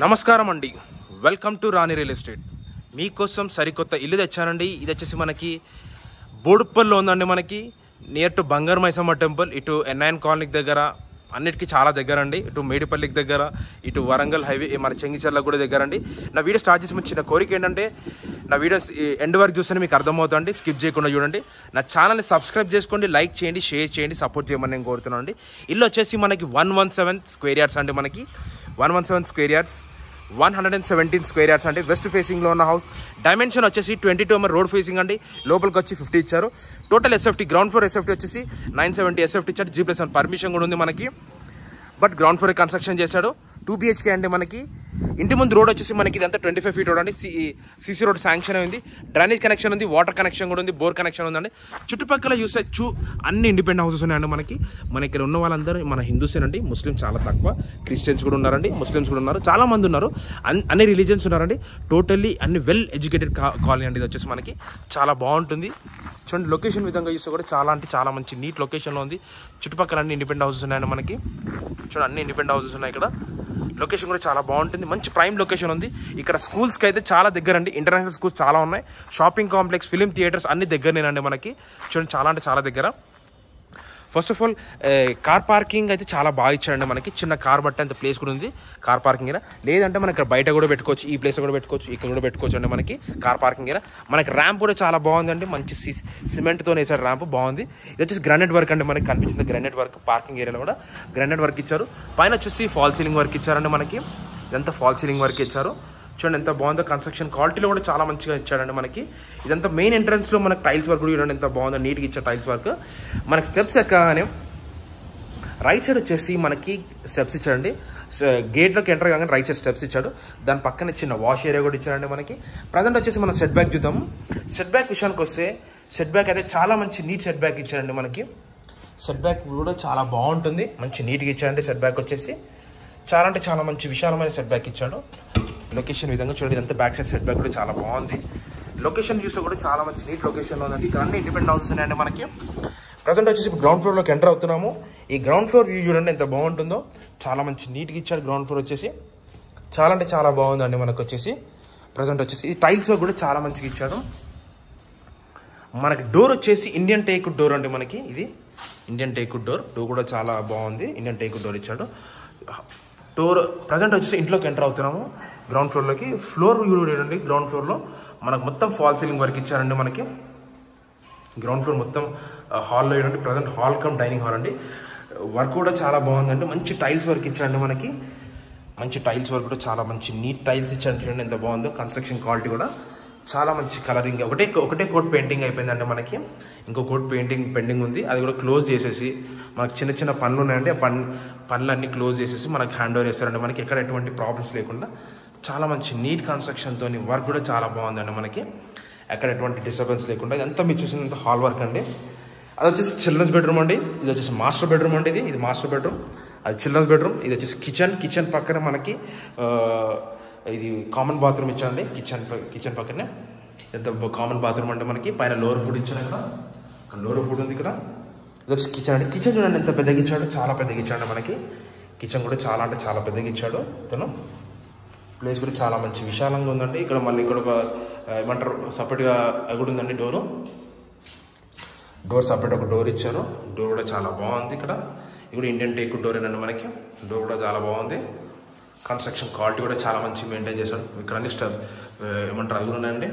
నమస్కారం అండి. Welcome to Rani real estate. మీకోసం సరికొత్త ఇల్లు తెచ్చానండి. ఇది వచ్చేసి మనకి బోడుప్పల్లో ఉందండి. మనకి నియర్ టు బంగారు మైసమ్మ టెంపుల్, ఇటు ఎన్ఐఎన్ కాలనీకి దగ్గర, అన్నిటికీ చాలా దగ్గర అండి. ఇటు మేడిపల్లికి దగ్గర, ఇటు వరంగల్ హైవే మన చెంగిచెర్ల కూడా దగ్గర అండి. నా వీడియో స్టార్ట్ చేసి చిన్న కోరిక ఏంటంటే, నా వీడియోస్ ఎండ్ వరకు చూస్తేనే మీకు అర్థమవుతుందండి. స్కిప్ చేయకుండా చూడండి. నా ఛానల్ని సబ్స్క్రైబ్ చేసుకోండి, లైక్ చేయండి, షేర్ చేయండి, సపోర్ట్ చేయమని నేను కోరుతున్నాను అండి. ఇల్లు వచ్చేసి మనకి 117 స్క్వేర్ యార్డ్స్ అండి. మనకి 117 స్క్వేర్ యార్డ్స్, 117 స్క్వేర్ యార్డ్స్ అంటే వెస్ట్ ఫేసింగ్లో ఉన్న హౌస్. డైమెన్షన్ వచ్చేసి 22 mm రోడ్ ఫేసింగ్ అండి. లోపలికి వచ్చి 50 ఇచ్చారు. Total SFT ground floor SFT వచ్చేసి 970 ఎస్ఎఫ్టీ ఇచ్చారు. G+1 పర్మిషన్ కూడా ఉంది మనకి. బట్ గ్రౌండ్ ఫ్లోర్ కన్స్ట్రక్షన్ చేశాడు. 2 BHK అండి. మనకి ఇంటి ముందు రోడ్ వచ్చేసి మనకి ఇదంతా 25 feet రోడ్ అండి. సిసి రోడ్ శాంక్షన్ అయింది. డ్రైనేజ్ కనెక్షన్ ఉంది, వాటర్ కనెక్షన్ కూడా ఉంది, బోర్ కనెక్షన్ ఉందండి. చుట్టుపక్కల చూస్తే అన్ని ఇండిపెండెంట్ హౌసెస్ ఉన్నాయండి. మన ఇక్కడ ఉన్న వాళ్ళందరూ మన హిందూసేనండి. ముస్లిం చాలా తక్కువ, క్రిస్టియన్స్ కూడా ఉన్నారండి, ముస్లిమ్స్ కూడా ఉన్నారు, చాలా మంది ఉన్నారు. అన్ని రిలీజియన్స్ ఉన్నారండి. టోటల్లీ అన్ని వెల్ ఎడ్యుకేటెడ్ కాలనీ అండి. ఇది వచ్చేసి మనకి చాలా బాగుంటుంది. చూడండి, లొకేషన్ విధంగా చూస్తే కూడా చాలా అంటే చాలా మంచి నీట్ లొకేషన్లో ఉంది. చుట్టుపక్కల అన్ని ఇండిపెండెంట్ హౌసెస్ ఉన్నాయండి. మనకి చూడండి, అన్ని ఇండిపెండెంట్ హౌసెస్ ఉన్నాయి. ఇక్కడ లొకేషన్ కూడా చాలా బాగుంటుంది. మంచి ప్రైమ్ లొకేషన్ ఉంది. ఇక్కడ స్కూల్స్కి అయితే చాలా దగ్గర అండి. ఇంటర్నేషనల్ స్కూల్స్ చాలా ఉన్నాయి. షాపింగ్ కాంప్లెక్స్, ఫిలిం థియేటర్స్ అన్ని దగ్గరనేనండి. మనకి చూడండి, చాలా అంటే చాలా దగ్గర. First of all car parking అయితే చాలా బాగా ఇచ్చారండి. మనకి చిన్న కార్ బట్ట అంత ప్లేస్ కూడా ఉంది కార్ పార్కింగ్ అయినా. లేదంటే మనకి ఇక్కడ బయట కూడా పెట్టుకోవచ్చు, ఈ ప్లేస్ కూడా పెట్టుకోవచ్చు, ఇక్కడ కూడా పెట్టుకోవచ్చు అండి. మనకి కార్ పార్కింగ్ అయినా. మనకి ర్యాంప్ కూడా చాలా బాగుందండి. మంచి సిమెంట్తో వేసాడు ర్యాంప్, బాగుంది. ఇది వచ్చేసి గ్రానైట్ వర్క్ అండి. మనకి కనిపిస్తుంది గ్రానైట్ వర్క్. పార్కింగ్ ఏరియాలో కూడా గ్రానైట్ వర్క్ ఇచ్చారు. పైన వచ్చేసి ఫాల్ సీలింగ్ వర్క్ ఇచ్చారండి. మనకి ఇదంతా ఫాల్ సీలింగ్ వర్క్ ఇచ్చారు. చూడండి ఎంత బాగుందో. కన్స్ట్రక్షన్ క్వాలిటీలో కూడా చాలా మంచిగా ఇచ్చాడండి. మనకి ఇదంతా మెయిన్ ఎంట్రన్స్లో మనకి టైల్స్ వర్క్ కూడా చూడండి ఎంత బాగుందో, నీట్గా ఇచ్చే టైల్స్ వర్క్. మనకి స్టెప్స్ ఎక్కగానే రైట్ సైడ్ వచ్చేసి మనకి స్టెప్స్ ఇచ్చాడండి. గేట్లోకి ఎంటర్ కాగానే రైట్ సైడ్ స్టెప్స్ ఇచ్చాడు. దాని పక్కన చిన్న వాష్ ఏరియా కూడా ఇచ్చాడండి. మనకి ప్రజెంట్ వచ్చేసి మనం సెట్ బ్యాక్ చూద్దాము. సెట్ బ్యాక్ విషయానికి వస్తే సెట్ బ్యాక్ అయితే చాలా మంచి నీట్ సెట్ బ్యాక్ ఇచ్చాడండి. మనకి సెట్ బ్యాక్ కూడా చాలా బాగుంటుంది, మంచి నీట్గా ఇచ్చాడండి. సెట్ బ్యాక్ వచ్చేసి చాలా అంటే చాలా మంచి విశాలమైన సెట్ బ్యాక్ ఇచ్చాడు. లొకేషన్ విధంగా చూడండి, ఇదంతా బ్యాక్ సైడ్ సెట్ బ్యాక్ కూడా చాలా బాగుంది. లొకేషన్ చూస్తే కూడా చాలా మంచి నీట్ లొకేషన్లో ఉందండి. ఇక్కడ అన్ని ఇండిపెండెంట్ హౌసెస్ ఉన్నాయండి. మనకి ప్రజెంట్ వచ్చేసి గ్రౌండ్ ఫ్లోర్లోకి ఎంటర్ అవుతున్నాము. ఈ గ్రౌండ్ ఫ్లోర్ వ్యూ చూడండి ఎంత బాగుంటుందో. చాలా మంచి నీట్గా ఇచ్చాడు. గ్రౌండ్ ఫ్లోర్ వచ్చేసి చాలా అంటే చాలా బాగుందండి. మనకు వచ్చేసి ప్రజెంట్ వచ్చేసి ఈ టైల్స్ కూడా చాలా మంచిగా ఇచ్చాడు. మనకి డోర్ వచ్చేసి ఇండియన్ టేక్వుడ్ డోర్ అండి. మనకి ఇది ఇండియన్ టేక్వుడ్ డోర్. డోర్ కూడా చాలా బాగుంది. ఇండియన్ టేక్వుడ్ డోర్ ఇచ్చాడు. డోర్ ప్రజెంట్ వచ్చేసి ఇంట్లోకి ఎంటర్ అవుతున్నాము. గ్రౌండ్ ఫ్లోర్లోకి ఫ్లోర్ వ్యూ చూడండి. గ్రౌండ్ ఫ్లోర్లో మనకు మొత్తం ఫాల్ సీలింగ్ వర్క్ ఇచ్చారండి. మనకి గ్రౌండ్ ఫ్లోర్ మొత్తం హాల్లో చూడండి. Present hall cum dining hall అండి. వర్క్ కూడా చాలా బాగుందండి. మంచి టైల్స్ వర్క్ ఇచ్చారండి. మనకి మంచి టైల్స్ వర్క్ కూడా చాలా మంచి నీట్ టైల్స్ ఇచ్చారండి. చూడండి ఎంత బాగుందో. కన్స్ట్రక్షన్ క్వాలిటీ కూడా చాలా మంచి కలరింగ్. ఒకటే కోట్ పెయింటింగ్ అయిపోయిందండి. మనకి ఇంకో కోట్ పెయింటింగ్ పెండింగ్ ఉంది. అది కూడా క్లోజ్ చేసేసి మనకు చిన్న చిన్న పనులు ఉన్నాయండి. ఆ పనులన్నీ క్లోజ్ చేసేసి మనకి హ్యాండ్ ఓవర్ చేస్తారండి. మనకి ఎక్కడ ఎటువంటి ప్రాబ్లమ్స్ లేకుండా చాలా మంచి నీట్ కన్స్ట్రక్షన్తో వర్క్ కూడా చాలా బాగుందండి. మనకి ఎక్కడ ఎటువంటి డిస్టర్బెన్స్ లేకుండా ఇదంతా మీరు చూసినంత హాల్ వర్క్ అండి. అది వచ్చేసి చిల్డ్రన్స్ బెడ్రూమ్ అండి. ఇది వచ్చేసి మాస్టర్ బెడ్రూమ్ అండి. ఇది మాస్టర్ బెడ్రూమ్, అది చిల్డ్రన్స్ బెడ్రూమ్. ఇది వచ్చేసి కిచెన్ పక్కన మనకి ఇది కామన్ బాత్రూమ్ ఇచ్చాండి. కిచెన్ పక్కనే ఎంత కామన్ బాత్రూమ్ అంటే మనకి పైన లోవర్ ఫుడ్ ఇచ్చాడు. ఇక్కడ లోవర్ ఫుడ్ ఉంది. ఇక్కడ ఇది వచ్చి కిచెన్ అండి. కిచెన్ చూడండి ఎంత పెద్దగా ఇచ్చాడు, చాలా పెద్దగా ఇచ్చాడు. మనకి కిచెన్ కూడా చాలా అంటే చాలా పెద్దగా ఇచ్చాడు. తను ప్లేస్ కూడా చాలా మంచి విశాలంగా ఉందండి. ఇక్కడ మళ్ళీ ఇక్కడ ఒక ఏమంటారు సపరేట్గా కూడా ఉందండి. డోర్ సపరేట్ ఒక డోర్ ఇచ్చారు. డోర్ కూడా చాలా బాగుంది. ఇక్కడ ఇది కూడా ఇండియన్ టేక్వుడ్ డోర్ ఏనండి. మనకి డోర్ కూడా చాలా బాగుంది. కన్స్ట్రక్షన్ క్వాలిటీ కూడా చాలా మంచి మెయింటైన్ చేశాడు. ఇక్కడ అన్ని ఏమంటారు అది కూడా ఉన్నాయండి.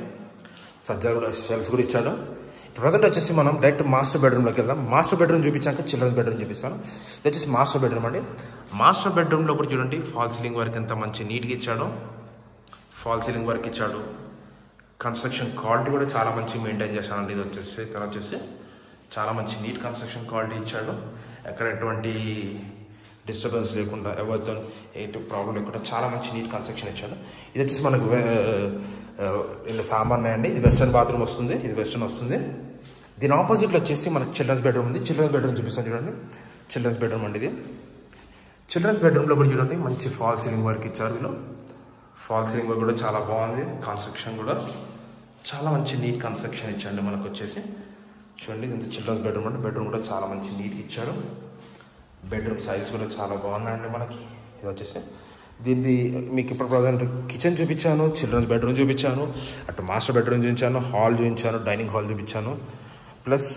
సజ్జా కూడా షెల్ఫ్స్ కూడా ఇచ్చాడు. ప్రజెంట్ వచ్చేసి మనం డైరెక్ట్ మాస్టర్ బెడ్రూమ్లోకి వెళ్దాం. మాస్టర్ బెడ్రూమ్ చూపించాక చిల్డ్రన్స్ బెడ్రూమ్ చూపిస్తాను. ఇది వచ్చేసి మాస్టర్ బెడ్రూమ్ అండి. మాస్టర్ బెడ్రూమ్లో కూడా చూడండి ఫాల్ సీలింగ్ వర్క్ ఎంత మంచి నీట్గా ఇచ్చాడు. ఫాల్ సీలింగ్ వర్క్ ఇచ్చాడు. కన్స్ట్రక్షన్ క్వాలిటీ కూడా చాలా మంచి మెయింటైన్ చేశాడండి. ఇది వచ్చేసి చాలా మంచి నీట్ కన్స్ట్రక్షన్ క్వాలిటీ ఇచ్చాడు. ఎక్కడ ఎటువంటి డిస్టర్బెన్స్ లేకుండా, ఎవరితో ఎటు ప్రాబ్లం లేకుండా చాలా మంచి నీట్ కన్స్ట్రక్షన్ ఇచ్చాడు. ఇది వచ్చేసి మనకు ఇలా సామాన్య అండి. ఇది వెస్టర్న్ బాత్రూమ్ వస్తుంది. ఇది వెస్టర్న్ వస్తుంది. దీని ఆపోజిట్లో వచ్చేసి మనకు చిల్డ్రన్స్ బెడ్రూమ్ ఉంది. చిల్డ్రన్స్ బెడ్రూమ్ చూపిస్తాను చూడండి. చిల్డ్రన్స్ బెడ్రూమ్ అండి ఇది. చిల్డ్రన్స్ బెడ్రూమ్లో కూడా చూడండి మంచి ఫాల్ సీలింగ్ వర్క్ ఇచ్చారు. వీళ్ళు ఫాల్ సీలింగ్ వర్క్ కూడా చాలా బాగుంది. కన్స్ట్రక్షన్ కూడా చాలా మంచి నీట్ కన్స్ట్రక్షన్ ఇచ్చాడు. మనకు వచ్చేసి చూడండి ఇది చిల్డ్రన్స్ బెడ్రూమ్ అంటే బెడ్రూమ్ కూడా చాలా మంచి నీట్గా ఇచ్చాడు. బెడ్రూమ్ సైజ్ కూడా చాలా బాగున్నాయండి. మనకి ఇది వచ్చేసి దీనిది మీకు ఇప్పుడు ప్రజెంట్ కిచెన్ చూపించాను, చిల్డ్రన్స్ బెడ్రూమ్ చూపించాను, అటు మాస్టర్ బెడ్రూమ్ చూపించాను, హాల్ చూపించాను, డైనింగ్ హాల్ చూపించాను, ప్లస్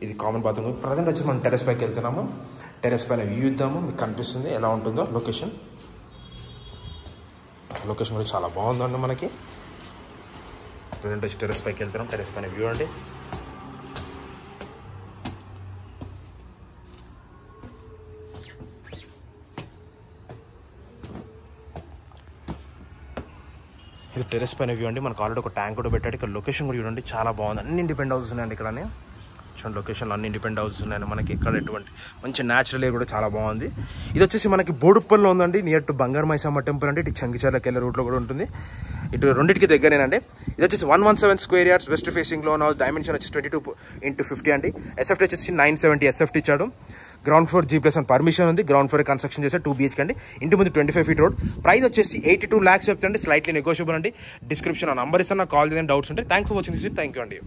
ఇది కామన్ బాత్రూమ్. ప్రజెంట్ వచ్చి మనం టెరెస్ పైకి వెళ్తున్నాము. టెరెస్ పైన వ్యూ ఇద్దాము, మీకు కనిపిస్తుంది ఎలా ఉంటుందో లొకేషన్ కూడా చాలా బాగుందండి మనకి. ప్రజెంట్ వచ్చి టెరెస్ పైకి వెళ్తున్నాం. టెరెస్ పైన వ్యూ అండి. ఇది టెరెస్ పైన వ్యూ అండి. మనకు ఆల్రెడీ ఒక ట్యాంక్ కూడా పెట్టాడు. ఇక్కడ లొకేషన్ కూడా చూడండి, చాలా బాగుంది. అన్ని ఇండిపెండెంట్ హౌసెస్ ఉన్నాయండి ఇక్కడ. చూడండి లొకేషన్లో అన్ని ఇండిపెండెంట్ హౌసెస్ ఉన్నాయండి మనకి. ఇక్కడ ఎటువంటి మంచి న్యాచురల్ ఎయిర్ కూడా చాలా బాగుంది. ఇది వచ్చేసి మనకి బోడుప్పల్లో ఉందండి, నియర్ టు బంగారు మైసమ్మ టెంపుల్ అండి. ఇటు చంగిచర్లకి వెళ్ళే రూట్లో కూడా ఉంటుంది. ఇటు రెండింటికి దగ్గరేనండి. ఇది వచ్చేసి 117 square yards, west facing low dimension వచ్చి 22x50 అండి. ఎస్ఎఫ్టీ వచ్చేసి 970 ఎస్ఎఫ్టీ ఇచ్చాడు. గ్రౌండ్ ఫ్లోర్ G+1 పర్మిషన్ ఉంది. గ్రౌండ్ ఫ్లోర్ కన్స్ట్రక్షన్ చేస్తే 2 BHK అండి. ఇంటి ముందు 25 feet రోడ్. ప్రైస్ వచ్చేసి 82 lakhs చెప్తాండి. స్లైట్లీ నెగోషియబుల్ అండి. డిస్క్రిప్షన్ నంబర్ ఇస్తాను, నాకు కాల్ చేయండి డౌట్స్ ఉంటే. Thanks for watching this video. Thank you అండి.